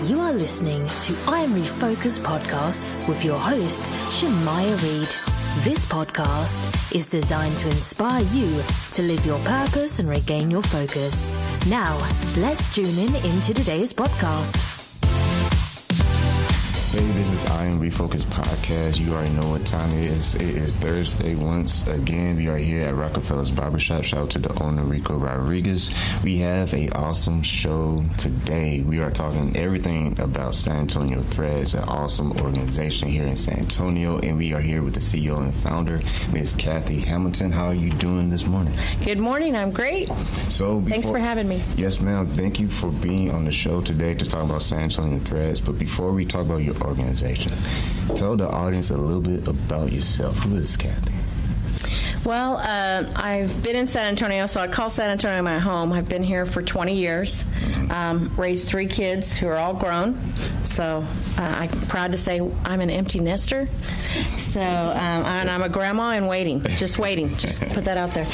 You are listening to I Am Refocused podcast with your host, Shemaya Reed. This podcast is designed to inspire you to live your purpose and regain your focus. Now, let's tune into today's podcast. Hey, this is I Am Refocused podcast. You already know what time it is. It is Thursday once again. We are here at Rockefeller's Barbershop. Shout out to the owner, Rico Rodriguez. We have an awesome show today. We are talking everything about San Antonio Threads, an awesome organization here in San Antonio. And we are here with the CEO and founder, Ms. Cathy Hamilton. How are you doing this morning? Good morning. I'm great. Thanks for having me. Yes, ma'am. Thank you for being on the show today to talk about San Antonio Threads. But before we talk about your organization, tell the audience a little bit about yourself. Who is Cathy? Well, I've been in San Antonio, so I call San Antonio my home. I've been here for 20 years, raised 3 kids who are all grown. So I'm proud to say I'm an empty nester. So and I'm a grandma in waiting, just waiting. Just put that out there.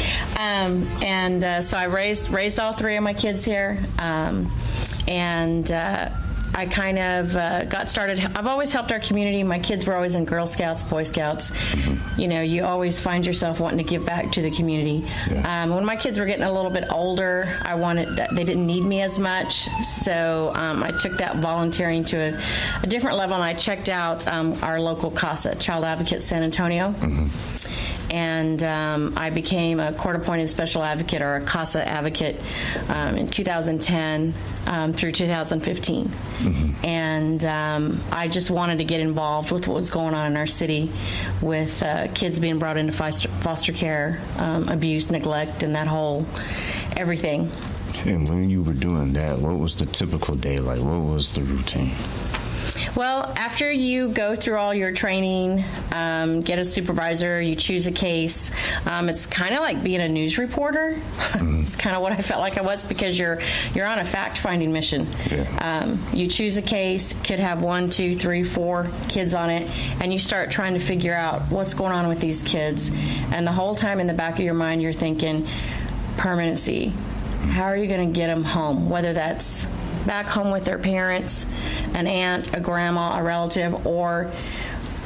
So I raised all 3 of my kids here, I kind of got started. I've always helped our community. My kids were always in Girl Scouts, Boy Scouts. You know, you always find yourself wanting to give back to the community. Yeah. When my kids were getting a little bit older, they didn't need me as much. So I took that volunteering to a different level, and I checked out our local CASA, Child Advocate San Antonio. And I became a court-appointed special advocate, or a CASA advocate, in 2010 through 2015. And I just wanted to get involved with what was going on in our city with kids being brought into foster care, abuse, neglect, and that whole everything. And when you were doing that, what was the typical day like? What was the routine? Well, after you go through all your training, get a supervisor, you choose a case. It's kind of like being a news reporter. It's kind of what I felt like I was, because you're on a fact-finding mission. Yeah. You choose a case, could have 1, 2, 3, 4 kids on it, and you start trying to figure out what's going on with these kids. And the whole time in the back of your mind, you're thinking, permanency. How are you going to get them home? Whether that's back home with their parents, an aunt, a grandma, a relative, or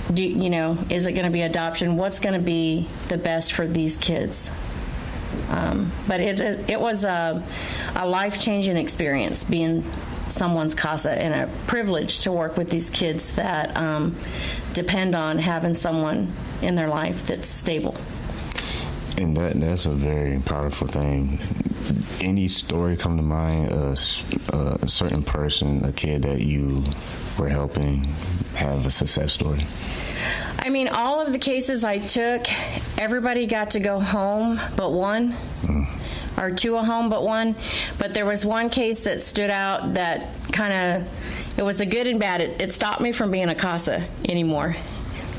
is it going to be adoption? What's going to be the best for these kids? But it was a life-changing experience being someone's CASA, and a privilege to work with these kids that depend on having someone in their life that's stable. And that's a very powerful thing. Any story come to mind, a certain person, a kid that you were helping have a success story? I mean, all of the cases I took, everybody got to go home but one, or to a home but one. But there was one case that stood out that it was a good and bad. It stopped me from being a CASA anymore.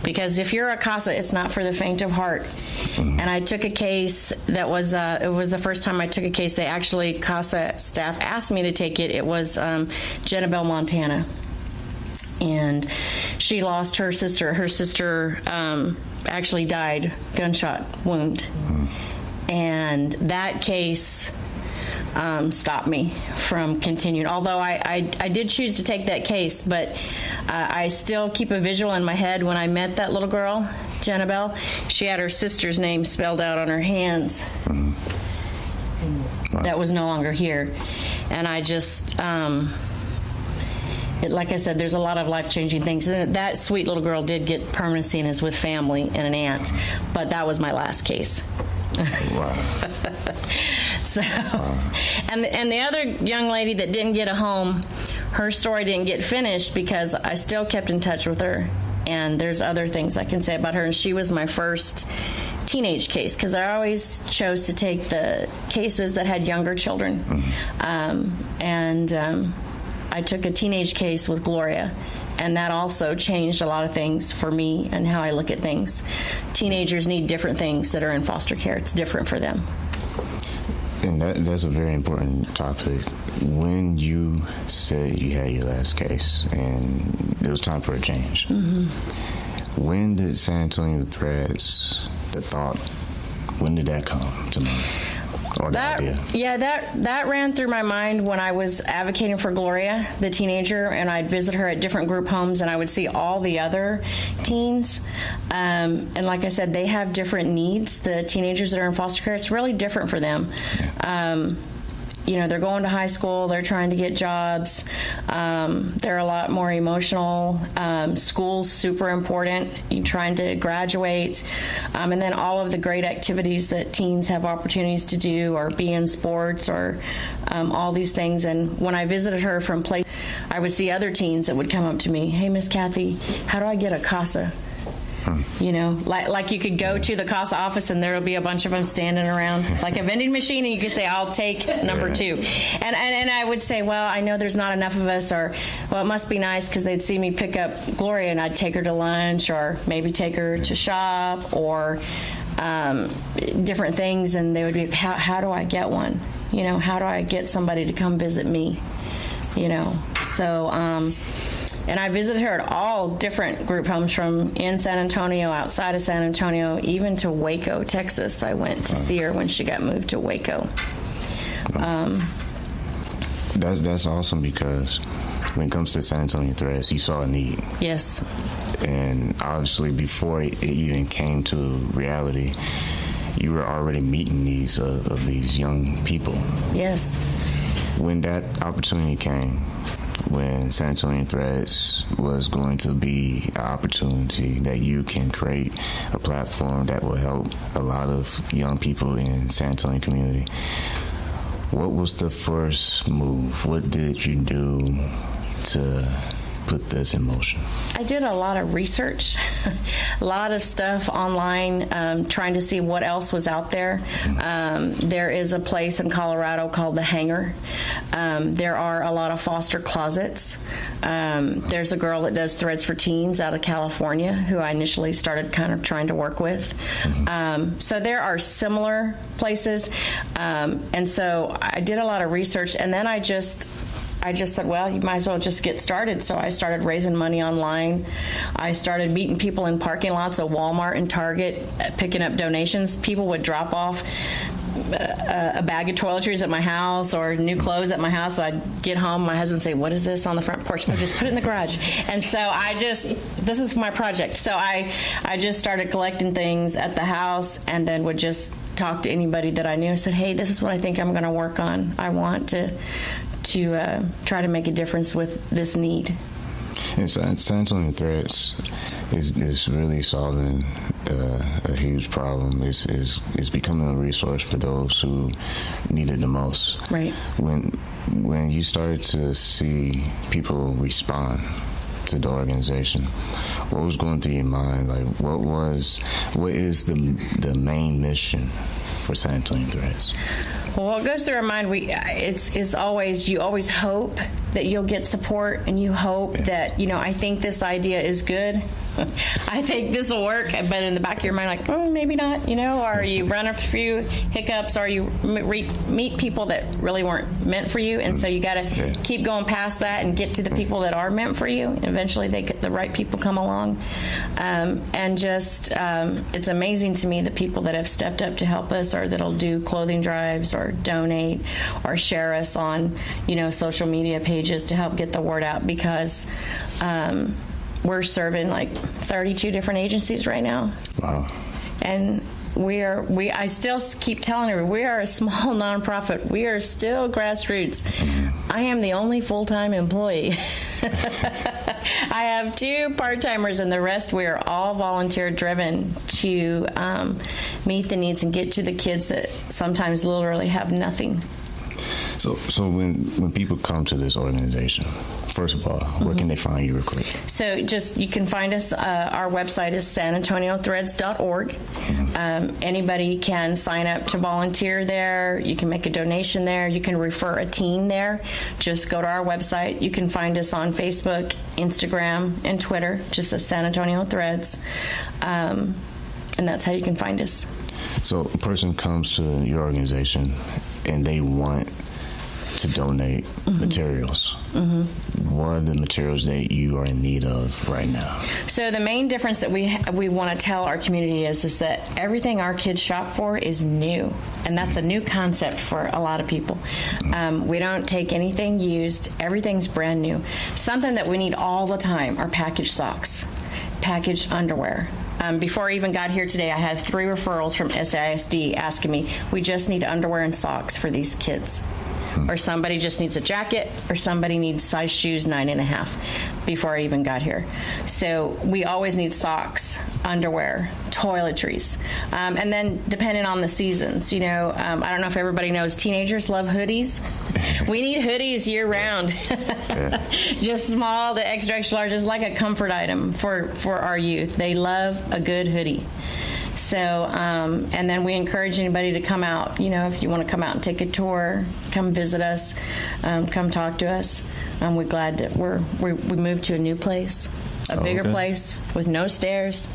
Because if you're a CASA, it's not for the faint of heart. And I took a case that was, it was the first time I took a case. They actually, CASA staff asked me to take it. It was Jenna, Belle, Montana. And she lost her sister. Her sister actually died, gunshot wound. And that case stopped me from continuing. Although I did choose to take that case, but I still keep a visual in my head when I met that little girl, Jenna Belle. She had her sister's name spelled out on her hands. That was no longer here. And I just, like I said, there's a lot of life-changing things. And that sweet little girl did get permanency and is with family and an aunt, but that was my last case. Wow. So, and the other young lady that didn't get a home, her story didn't get finished because I still kept in touch with her. And there's other things I can say about her. And she was my first teenage case, because I always chose to take the cases that had younger children. I took a teenage case with Gloria. And that also changed a lot of things for me and how I look at things. Teenagers need different things that are in foster care. It's different for them. And that's a very important topic. When you said you had your last case and it was time for a change, when did San Antonio Threads, the thought, when did that come to mind? Or the idea? Yeah, that ran through my mind when I was advocating for Gloria, the teenager, and I'd visit her at different group homes, and I would see all the other teens. And like I said, they have different needs. The teenagers that are in foster care, it's really different for them. They're going to high school, they're trying to get jobs, they're a lot more emotional. School's super important. You're trying to graduate, and then all of the great activities that teens have opportunities to do, or be in sports, or all these things. And when I visited her from place, I would see other teens that would come up to me, "Hey, Miss Cathy, how do I get a CASA?" Like you could go to the CASA office and there will be a bunch of them standing around like a vending machine, and you could say, "I'll take number 2." And I would say, "Well, I know there's not enough of us," or, "Well, it must be nice," because they'd see me pick up Gloria and I'd take her to lunch, or maybe take her to shop, or different things, and they would be, how do I get one? How do I get somebody to come visit me? So and I visited her at all different group homes, from in San Antonio, outside of San Antonio, even to Waco, Texas. I went to see her when she got moved to Waco. That's awesome, because when it comes to San Antonio Threads, you saw a need. Yes. And obviously, before it even came to reality, you were already meeting needs of these young people. Yes. When that opportunity came, when San Antonio Threads was going to be an opportunity that you can create a platform that will help a lot of young people in San Antonio community, what was the first move? What did you do to put this in motion? I did a lot of research, a lot of stuff online, trying to see what else was out there. There is a place in Colorado called The Hangar. There are a lot of foster closets. There's a girl that does Threads for Teens out of California who I initially started kind of trying to work with. So there are similar places. And so I did a lot of research, and then I just said, well, you might as well just get started. So I started raising money online. I started meeting people in parking lots of Walmart and Target, picking up donations. People would drop off a bag of toiletries at my house, or new clothes at my house. So I'd get home, my husband would say, "What is this on the front porch?" I just put it in the garage. And so this is my project. So I just started collecting things at the house, and then would just talk to anybody that I knew. I said, "Hey, this is what I think I'm going to work on. I want to try to make a difference with this need." And San Antonio Threads is really solving a huge problem. It's becoming a resource for those who need it the most. Right. When you started to see people respond to the organization, what was going through your mind? Like, what is the main mission for San Antonio Threads? Well, what goes through our mind, it's always, you always hope that you'll get support, and you hope that, I think this idea is good. I think this will work, but in the back of your mind, like, maybe not, or you run a few hiccups, or you meet people that really weren't meant for you, and so you got to keep going past that and get to the people that are meant for you, and eventually the right people come along. And just, it's amazing to me the people that have stepped up to help us, or that'll do clothing drives, or donate, or share us on, social media pages to help get the word out, because we're serving like 32 different agencies right now. Wow. And I still keep telling her, we are a small nonprofit. We are still grassroots. I am the only full-time employee. I have 2 part-timers, and the rest, we are all volunteer-driven to meet the needs and get to the kids that sometimes literally have nothing. So when people come to this organization, first of all, where can they find you real quick? So you can find us. Our website is sanantoniothreads.org. Anybody can sign up to volunteer there. You can make a donation there. You can refer a teen there. Just go to our website. You can find us on Facebook, Instagram, and Twitter, just as San Antonio Threads. And that's how you can find us. So a person comes to your organization and they want to donate materials. What are the materials that you are in need of right now? So the main difference that we want to tell our community is that everything our kids shop for is new, and that's a new concept for a lot of people. We don't take anything used. Everything's brand new. Something that we need all the time are packaged socks, packaged underwear. Before I even got here today, I had 3 referrals from SISD asking me, we just need underwear and socks for these kids. Or somebody just needs a jacket, or somebody needs size shoes 9.5 before I even got here. So we always need socks, underwear, toiletries. And then depending on the seasons, I don't know if everybody knows, teenagers love hoodies. We need hoodies year round. Just small to extra, extra large is like a comfort item for our youth. They love a good hoodie. So, and then we encourage anybody to come out, if you want to come out and take a tour, come visit us, come talk to us. We're glad that we moved to a new place, a bigger place with no stairs.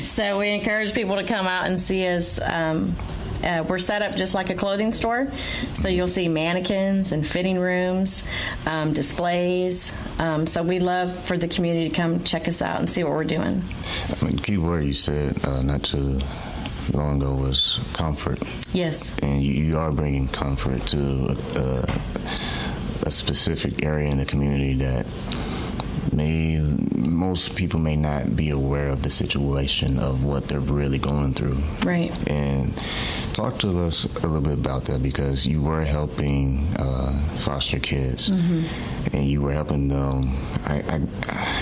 So we encourage people to come out and see us. We're set up just like a clothing store, so you'll see mannequins and fitting rooms, displays. So we love for the community to come check us out and see what we're doing. Key word you said not too long ago was comfort. Yes. And you are bringing comfort to a specific area in the community that most people may not be aware of the situation of what they're really going through. Right. And talk to us a little bit about that, because you were helping foster kids, and you were helping them. I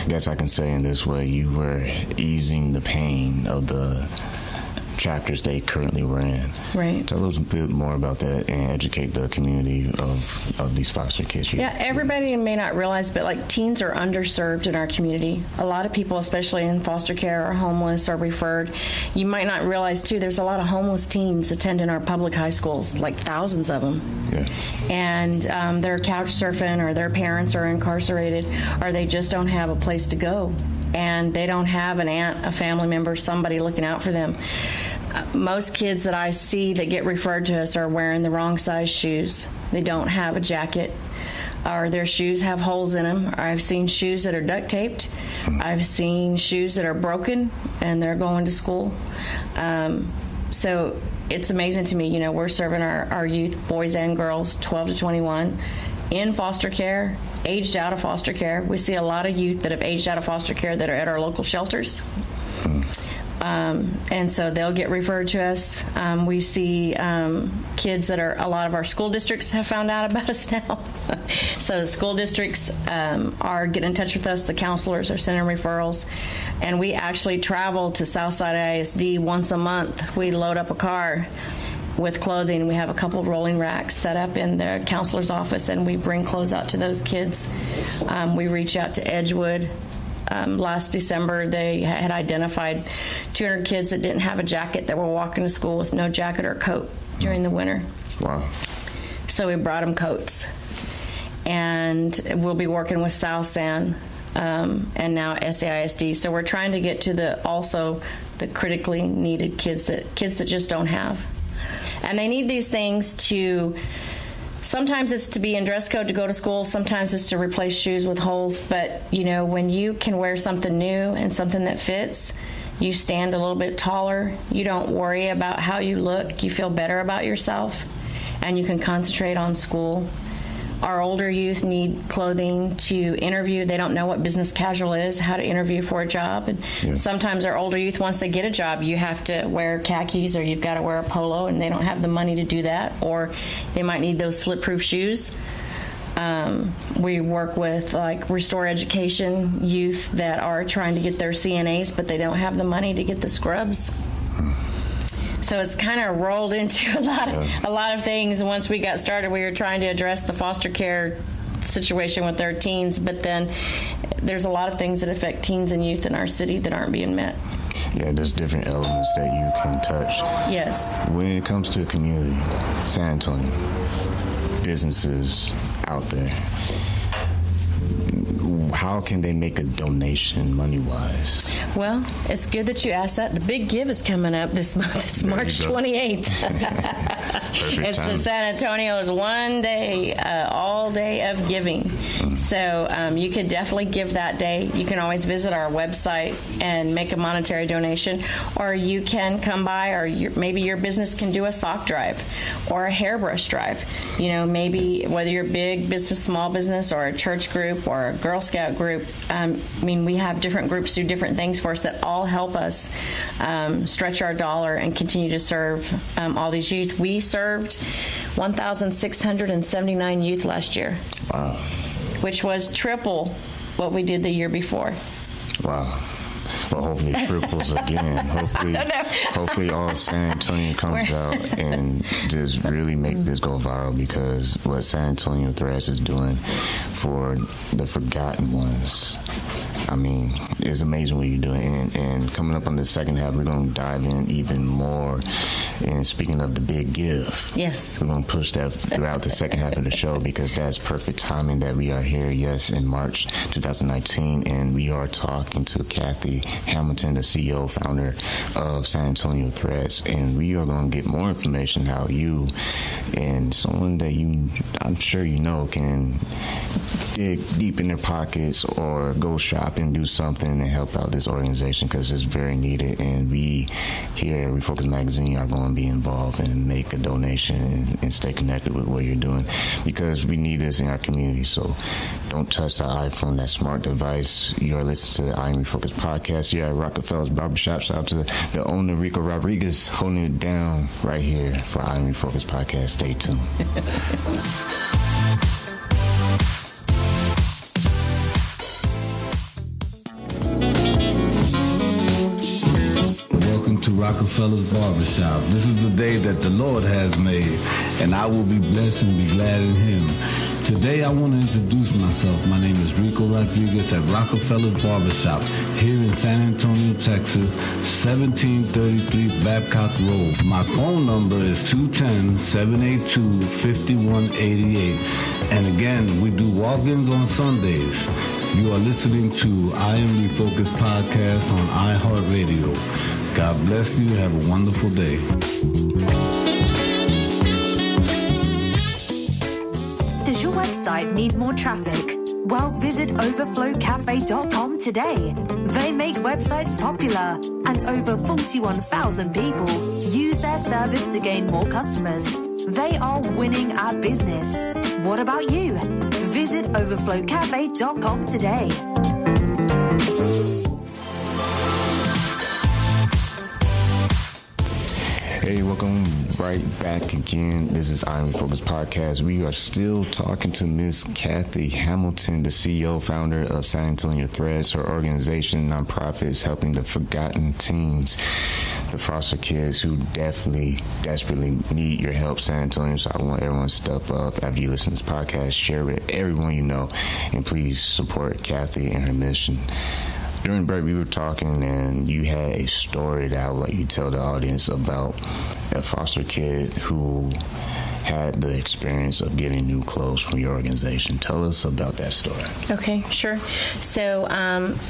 guess I can say in this way, you were easing the pain of the chapters they currently were in. Right. Tell us a bit more about that and educate the community of these foster kids. Yeah, everybody may not realize, but teens are underserved in our community. A lot of people, especially in foster care, are homeless or referred. You might not realize too, there's a lot of homeless teens attending our public high schools, thousands of them. Yeah. And they're couch surfing, or their parents are incarcerated, or they just don't have a place to go. And they don't have an aunt, a family member, somebody looking out for them. Most kids that I see that get referred to us are wearing the wrong size shoes. They don't have a jacket, or their shoes have holes in them. Or I've seen shoes that are duct taped. I've seen shoes that are broken and they're going to school. So it's amazing to me. We're serving our youth, boys and girls, 12 to 21, in foster care, aged out of foster care. We see a lot of youth that have aged out of foster care that are at our local shelters. And so they'll get referred to us. We see kids that a lot of our school districts have found out about us now. So the school districts are getting in touch with us. The counselors are sending referrals. And we actually travel to Southside ISD once a month. We load up a car with clothing. We have a couple of rolling racks set up in the counselor's office, and we bring clothes out to those kids. We reach out to Edgewood. Last December, they had identified 200 kids that didn't have a jacket, that were walking to school with no jacket or coat during the winter. Wow. So we brought them coats. And we'll be working with South San and now SAISD. So we're trying to get to the critically needed kids that just don't have. And they need these things to... Sometimes it's to be in dress code to go to school. Sometimes it's to replace shoes with holes. But, when you can wear something new and something that fits, you stand a little bit taller. You don't worry about how you look. You feel better about yourself, and you can concentrate on school. Our older youth need clothing to interview. They don't know what business casual is, how to interview for a job. And sometimes our older youth, once they get a job, you have to wear khakis, or you've got to wear a polo, and they don't have the money to do that. Or they might need those slip-proof shoes. We work with Restore Education youth that are trying to get their CNAs, but they don't have the money to get the scrubs. So it's kind of rolled into a lot of things. Once we got started, we were trying to address the foster care situation with our teens, but then there's a lot of things that affect teens and youth in our city that aren't being met. Yeah, there's different elements that you can touch. Yes. When it comes to community, San Antonio, businesses out there, how can they make a donation money-wise? Well, it's good that you asked that. The Big Give is coming up this month. It's March 28th. It's the San Antonio's one day, all day of giving. So you could definitely give that day. You can always visit our website and make a monetary donation, or you can come by, or maybe your business can do a sock drive or a hairbrush drive. You know, maybe whether you're big business, small business, or a church group or a Girl Scout group. I mean, we have different groups do different things for us that all help us stretch our dollar and continue to serve all these youth. We served 1,679 youth last year. Wow. Which was triple what we did the year before. Wow. Well, hopefully it triples again. Hopefully all San Antonio comes out and just really make this go viral, because what San Antonio Threads is doing for the forgotten ones, I mean, it's amazing what you're doing. And coming up on the second half, we're going to dive in even more. And speaking of the big give, yes, we're going to push that throughout the second half of the show, because that's perfect timing that we are here, yes, in March 2019. And we are talking to Cathy Hamilton, the CEO, founder of San Antonio Threads. And we are going to get more information how you and someone that I'm sure you know, can dig deep in their pockets or go shop and do something and help out this organization, because it's very needed. And we here at Refocus Magazine are going to be involved and make a donation and stay connected with what you're doing, because we need this in our community. So don't touch that iPhone, that smart device. You're listening to the I Am Refocused podcast here at Rockefeller's Barbershop. Shout out to the owner, Rico Rodriguez, holding it down right here for I Am Refocused podcast. Stay tuned. To Rockefeller's Barbershop. This is the day that the Lord has made, and I will be blessed and be glad in Him. Today I want to introduce myself. My name is Rico Rodriguez at Rockefeller's Barbershop here in San Antonio, Texas, 1733 Babcock Road. My phone number is 210-782-5188. And again, we do walk-ins on Sundays. You are listening to I Am Refocused podcast on iHeartradio. God bless you. Have a wonderful day. Does your website need more traffic? Well, visit overflowcafe.com today. They make websites popular, and over 41,000 people use their service to gain more customers. They are winning our business. What about you? Visit overflowcafe.com today. Hey, welcome right back again. This is I Am Refocused podcast. We are still talking to Miss Cathy Hamilton, the CEO, founder of San Antonio Threads. Her organization, nonprofit, is helping the forgotten teens, the foster kids who definitely, desperately need your help, San Antonio. So I want everyone to step up after you listen to this podcast, share it with everyone you know, and please support Cathy and her mission. During break, we were talking, and you had a story that I would like you to tell the audience about a foster kid who had the experience of getting new clothes from your organization. Tell us about that story. Okay, sure. So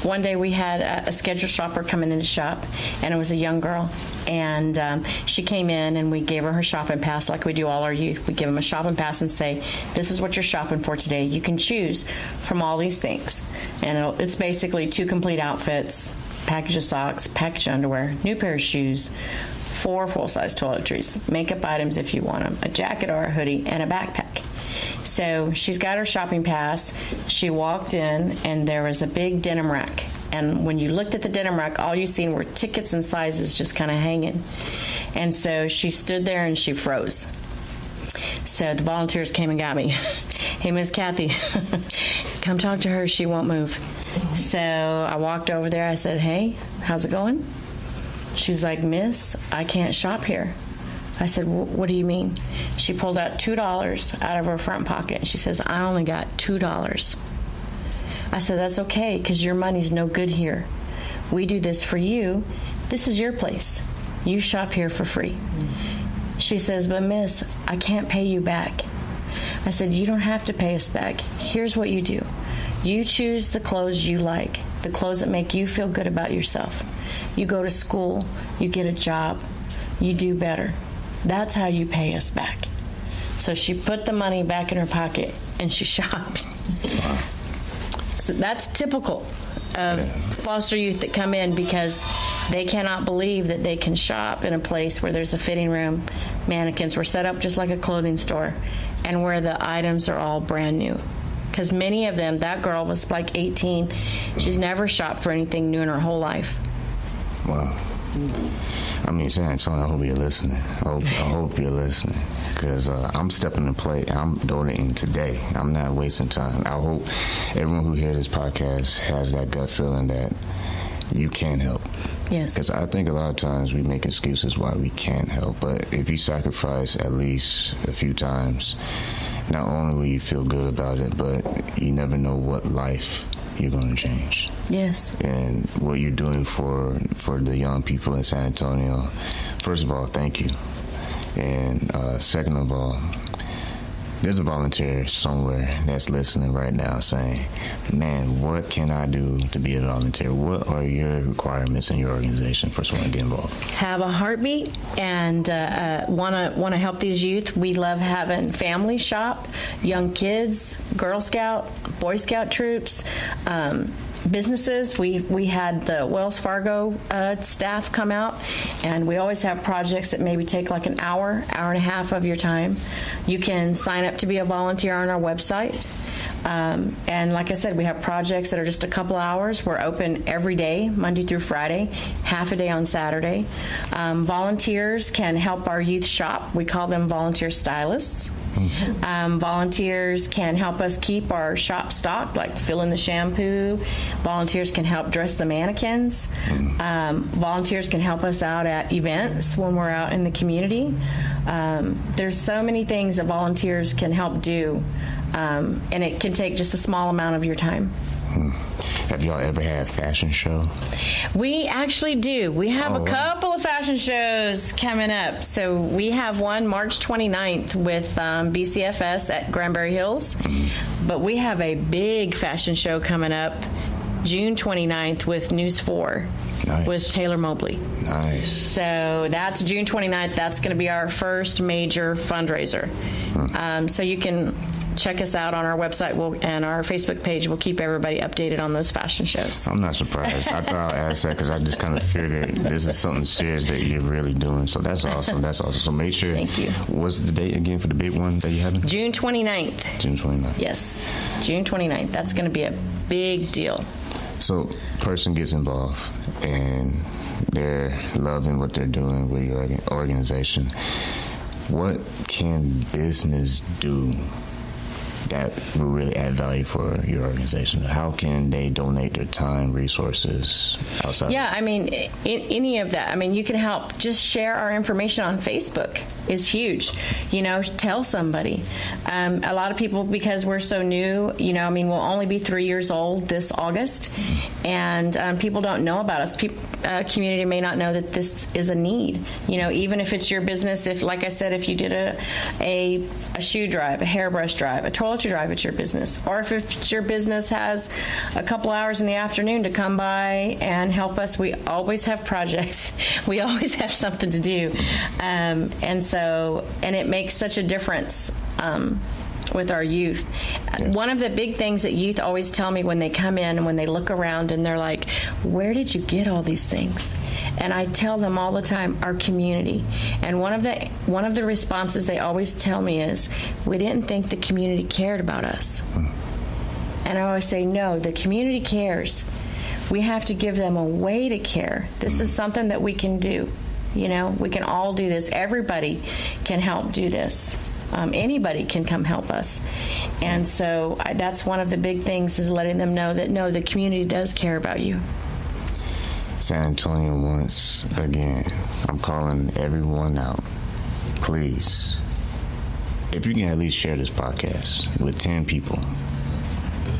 one day we had a scheduled shopper come in the shop, and it was a young girl. And she came in, and we gave her shopping pass like we do all our youth. We give them a shopping pass and say, this is what you're shopping for today. You can choose from all these things. And it's basically 2 complete outfits, package of socks, package of underwear, new pair of shoes, 4 full-size toiletries, makeup items if you want them, a jacket or a hoodie, and a backpack. So she's got her shopping pass. She walked in, and there was a big denim rack. And when you looked at the denim rack, all you seen were tickets and sizes just kind of hanging. And so she stood there and she froze. So the volunteers came and got me. Hey, Miss Cathy, come talk to her. She won't move. So I walked over there. I said, hey, how's it going? She's like, Miss, I can't shop here. I said, what do you mean? She pulled out $2 out of her front pocket. And she says, I only got $2. I said, that's okay, because your money's no good here. We do this for you. This is your place. You shop here for free. She says, but Miss, I can't pay you back. I said, you don't have to pay us back. Here's what you do. You choose the clothes you like, the clothes that make you feel good about yourself. You go to school, you get a job, you do better. That's how you pay us back. So she put the money back in her pocket and she shopped. Wow. So that's typical of foster youth that come in because they cannot believe that they can shop in a place where there's a fitting room, mannequins were set up just like a clothing store, and where the items are all brand new. Because many of them, that girl was like 18, she's never shopped for anything new in her whole life. Wow. I mean, San Antonio, I hope you're listening. I hope you're listening. Because I'm stepping in play. I'm donating today. I'm not wasting time. I hope everyone who hears this podcast has that gut feeling that you can help. Yes. Because I think a lot of times we make excuses why we can't help. But if you sacrifice at least a few times, not only will you feel good about it, but you never know what life you're going to change. Yes. And what you're doing for the young people in San Antonio, first of all, thank you. And second of all, there's a volunteer somewhere that's listening right now saying, man, what can I do to be a volunteer? What are your requirements in your organization for someone to get involved? Have a heartbeat and want to help these youth. We love having families shop, young kids, Girl Scout, Boy Scout troops, businesses. We had the Wells Fargo staff come out, and we always have projects that maybe take like an hour and a half of your time. You can sign up to be a volunteer on our website. And like I said, we have projects that are just a couple hours. We're open every day, Monday through Friday, half a day on Saturday. Volunteers can help our youth shop. We call them volunteer stylists. Mm-hmm. Volunteers can help us keep our shop stocked, like fill in the shampoo. Volunteers can help dress the mannequins. Volunteers can help us out at events when we're out in the community. There's so many things that volunteers can help do. And it can take just a small amount of your time. Have y'all ever had a fashion show? We actually do. We have a couple of fashion shows coming up. So we have one March 29th with BCFS at Granbury Hills. But we have a big fashion show coming up June 29th with News 4. Nice. With Taylor Mobley. Nice. So that's June 29th. That's going to be our first major fundraiser. So you can check us out on our website and our Facebook page. We'll keep everybody updated on those fashion shows. I'm not surprised. I thought I'd ask that because I just kind of figured this is something serious that you're really doing. So that's awesome. That's awesome. So make sure. Thank you. What's the date again for the big one that you having? June 29th. June 29th. Yes. June 29th. That's going to be a big deal. So person gets involved and they're loving what they're doing with your organization. What can business do that will really add value for your organization? How can they donate their time, resources outside? Yeah, I mean, any of that. I mean, you can help. Just share our information on Facebook is huge. Tell somebody. A lot of people, because we're so new, we'll only be 3 years old this August, and people don't know about us. Community may not know that this is a need. Even if it's your business, like I said, if you did a shoe drive, a hairbrush drive, a toiletry drive, it's your business. Or if your business has a couple hours in the afternoon to come by and help us, we always have projects. We always have something to do. And it makes such a difference with our youth. Yeah. One of the big things that youth always tell me when they come in and when they look around and they're like, where did you get all these things? And I tell them all the time, our community. And one of the responses they always tell me is, we didn't think the community cared about us. And I always say, no, the community cares. We have to give them a way to care. This is something that we can do. We can all do this. Everybody can help do this. Anybody can come help us. And so that's one of the big things, is letting them know that, no, the community does care about you. San Antonio, once again, I'm calling everyone out. Please, if you can at least share this podcast with 10 people.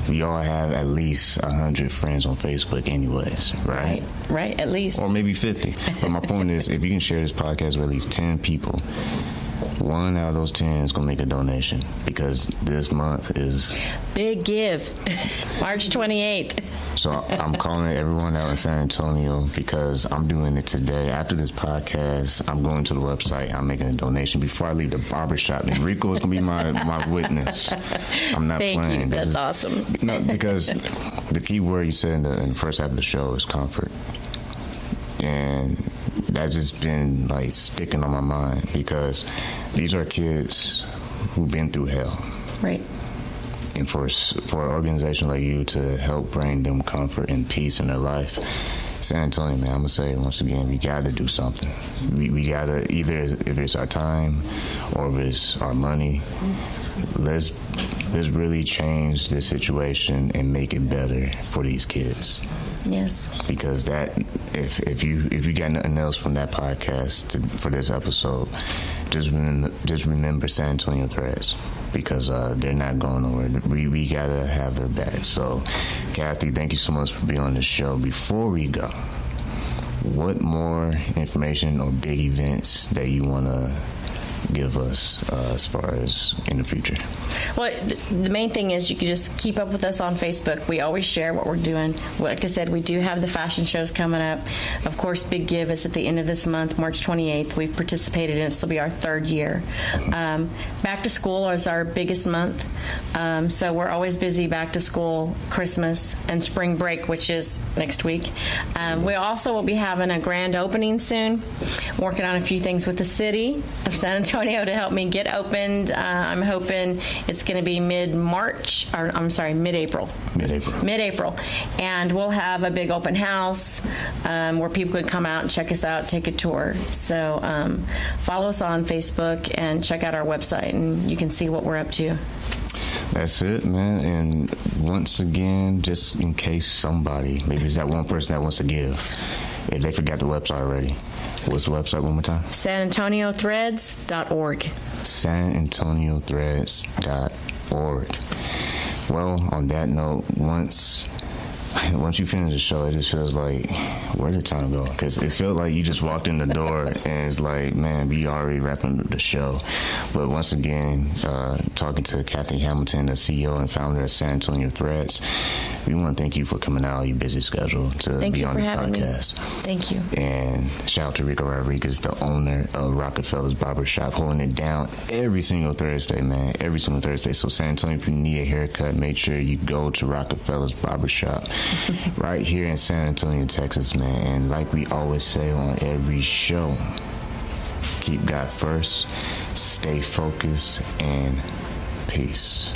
We all have at least 100 friends on Facebook anyways, right? Right, at least. Or maybe 50. But my point is, if you can share this podcast with at least 10 people, one out of those 10 is going to make a donation. because this month is Big Give, March 28th. So I'm calling everyone out in San Antonio because I'm doing it today. After this podcast, I'm going to the website. I'm making a donation before I leave the barbershop. And Rico is going to be my witness. I'm not Thank playing. you. That's awesome. No, because the key word you said in the first half of the show is comfort. And that's just been like sticking on my mind because these are kids who've been through hell. Right. And for an organization like you to help bring them comfort and peace in their life, San Antonio, man, I'm going to say it once again, we got to do something. We got to, either if it's our time or if it's our money, let's really change this situation and make it better for these kids. Yes. Because that, if you got nothing else from that podcast for this episode, just remember San Antonio Threads, because they're not going nowhere. We gotta have their back. So, Cathy, thank you so much for being on the show. Before we go, what more information or big events that you wanna give us as far as in the future? Well, the main thing is you can just keep up with us on Facebook. We always share what we're doing. Like I said, we do have the fashion shows coming up. Of course, Big Give is at the end of this month, March 28th. We've participated in it. This will be our third year. Back to school is our biggest month. So we're always busy back to school, Christmas, and spring break, which is next week. We also will be having a grand opening soon. Working on a few things with the city of San Antonio to help me get opened. I'm hoping it's going to be mid-April. Mid-April. And we'll have a big open house where people can come out and check us out, take a tour. So follow us on Facebook and check out our website, and you can see what we're up to. That's it, man. And once again, just in case somebody, maybe it's that one person that wants to give, if they forgot the website already, what's the website one more time? SanAntonioThreads.org. SanAntonioThreads.org. Well, on that note, once you finish the show, it just feels like, where did time go? Because it felt like you just walked in the door and it's like, man, we already wrapping up the show. But once again, talking to Cathy Hamilton, the CEO and founder of San Antonio Threads, we want to thank you for coming out of your busy schedule to be on this podcast. Thank you. And shout out to Rico Rodriguez, the owner of Rockefeller's Barbershop, holding it down every single Thursday, man. Every single Thursday. So San Antonio, if you need a haircut, make sure you go to Rockefeller's Barbershop right here in San Antonio, Texas, man. And like we always say on every show, keep God first, stay focused, and peace.